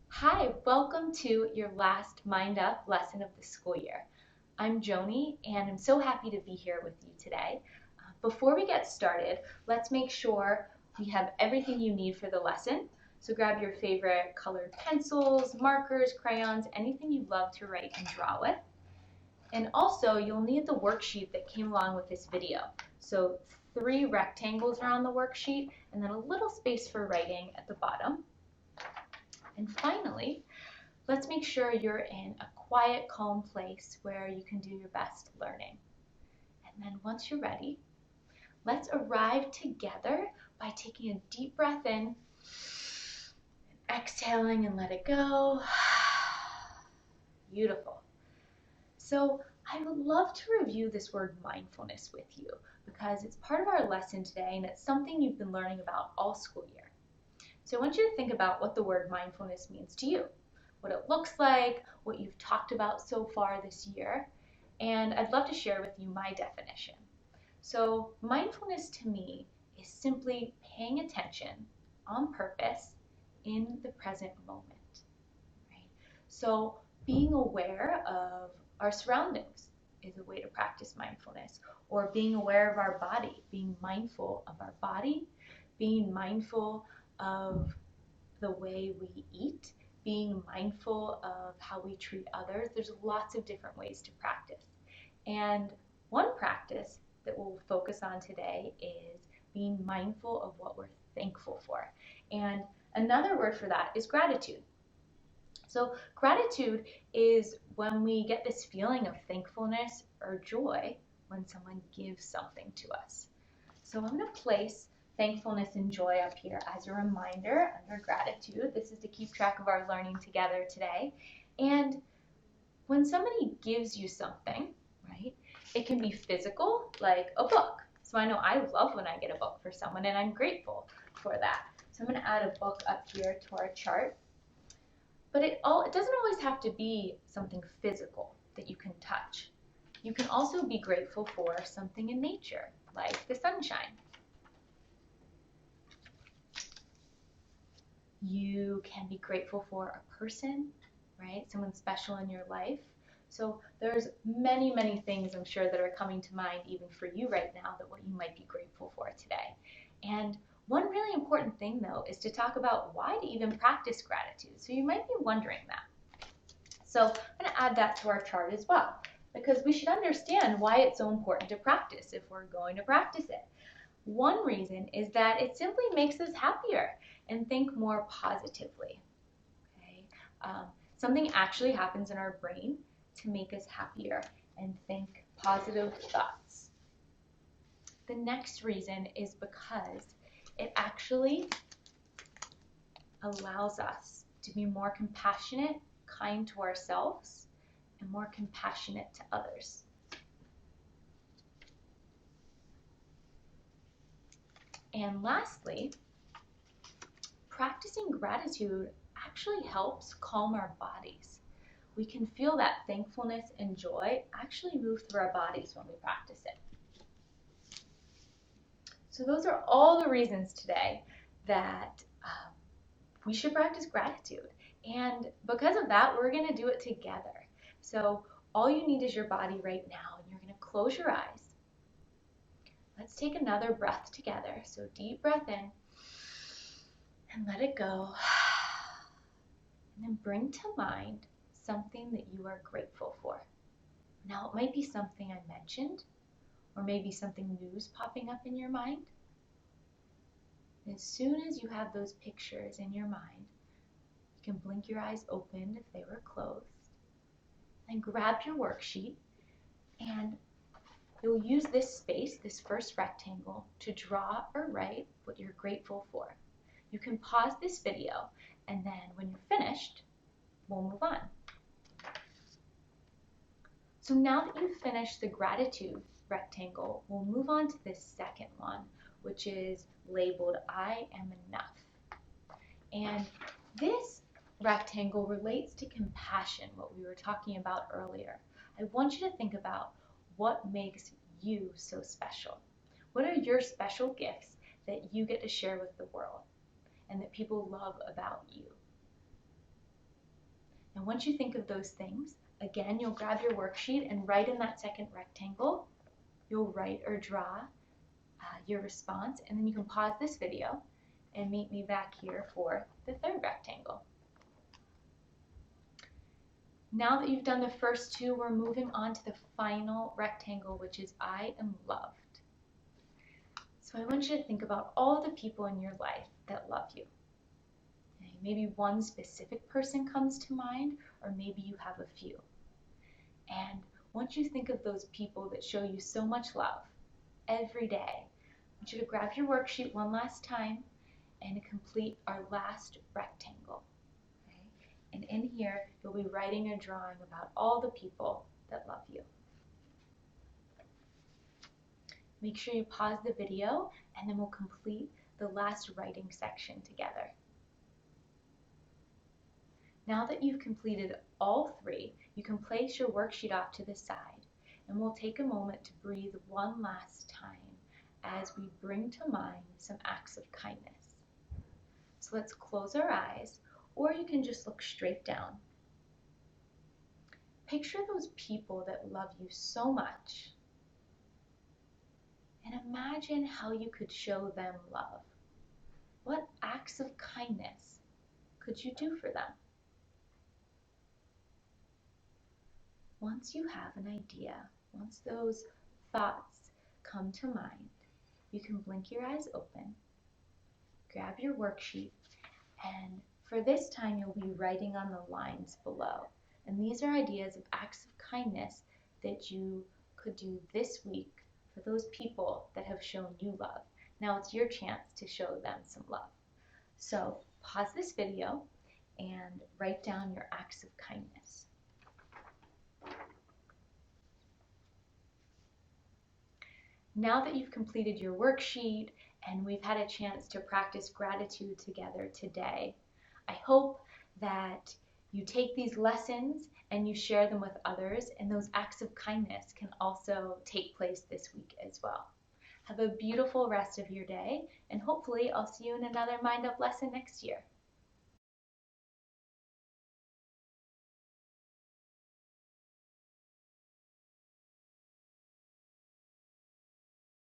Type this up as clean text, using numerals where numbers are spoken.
Hi, welcome to your last MindUp lesson of the school year. I'm Joanie and I'm so happy to be here with you today. Before we get started, let's make sure we have everything you need for the lesson. So grab your favorite colored pencils, markers, crayons, anything you love to write and draw with. And also you'll need the worksheet that came along with this video. So 3 rectangles are on the worksheet and then a little space for writing at the bottom. And finally, let's make sure you're in a quiet, calm place where you can do your best learning. And then once you're ready, let's arrive together by taking a deep breath in, and exhaling and let it go. Beautiful. So I would love to review this word mindfulness with you because it's part of our lesson today and it's something you've been learning about all school year. So I want you to think about what the word mindfulness means to you, what it looks like, what you've talked about so far this year, and I'd love to share with you my definition. So mindfulness to me is simply paying attention on purpose in the present moment, right? So being aware of our surroundings is a way to practice mindfulness, or being aware of our body, being mindful of our body, being mindful of the way we eat, being mindful of how we treat others. There's lots of different ways to practice. And one practice that we'll focus on today is being mindful of what we're thankful for. And another word for that is gratitude. So gratitude is when we get this feeling of thankfulness or joy when someone gives something to us. So I'm going to place thankfulness and joy up here as a reminder under gratitude. This is to keep track of our learning together today. And when somebody gives you something, right, it can be physical, like a book. So I know I love when I get a book for someone and I'm grateful for that. So I'm going to add a book up here to our chart. But it doesn't always have to be something physical that you can touch. You can also be grateful for something in nature, like the sunshine. You can be grateful for a person, right? Someone special in your life. So there's many, many things I'm sure that are coming to mind even for you right now that what you might be grateful for today. And one really important thing though is to talk about why to even practice gratitude. So you might be wondering that. So I'm going to add that to our chart as well because we should understand why it's so important to practice if we're going to practice it. One reason is that it simply makes us happier and think more positively. Okay? Something actually happens in our brain to make us happier and think positive thoughts. The next reason is because it actually allows us to be more compassionate, kind to ourselves, and more compassionate to others. And lastly, practicing gratitude actually helps calm our bodies. We can feel that thankfulness and joy actually move through our bodies when we practice it. So those are all the reasons today that we should practice gratitude. And because of that, we're going to do it together. So all you need is your body right now, and you're going to close your eyes. Let's take another breath together. So deep breath in and let it go. And then bring to mind something that you are grateful for. Now, it might be something I mentioned, or maybe something new's popping up in your mind. As soon as you have those pictures in your mind, you can blink your eyes open if they were closed, and grab your worksheet, and you'll use this space, this first rectangle, to draw or write what you're grateful for. You can pause this video, and then when you're finished, we'll move on. So now that you've finished the gratitude rectangle, we'll move on to this second one, which is labeled I am enough. And this rectangle relates to compassion, what we were talking about earlier. I want you to think about what makes you so special. What are your special gifts that you get to share with the world and that people love about you? And once you think of those things, again, you'll grab your worksheet and write in that second rectangle. You'll write or draw your response, and then you can pause this video and meet me back here for the third rectangle. Now that you've done the first two, we're moving on to the final rectangle, which is I am loved. So I want you to think about all the people in your life that love you. Maybe one specific person comes to mind, or maybe you have a few. And once you think of those people that show you so much love every day, I want you to grab your worksheet one last time and complete our last rectangle. Okay? And in here, you'll be writing or drawing about all the people that love you. Make sure you pause the video, and then we'll complete the last writing section together. Now that you've completed all three, you can place your worksheet off to the side, and we'll take a moment to breathe one last time as we bring to mind some acts of kindness. So let's close our eyes, or you can just look straight down. Picture those people that love you so much, and imagine how you could show them love. What acts of kindness could you do for them? Once you have an idea, once those thoughts come to mind, you can blink your eyes open, grab your worksheet, and for this time you'll be writing on the lines below. And these are ideas of acts of kindness that you could do this week for those people that have shown you love. Now it's your chance to show them some love. So pause this video and write down your acts of kindness. Now that you've completed your worksheet and we've had a chance to practice gratitude together today, I hope that you take these lessons and you share them with others, and those acts of kindness can also take place this week as well. Have a beautiful rest of your day, and hopefully I'll see you in another MindUp lesson next year.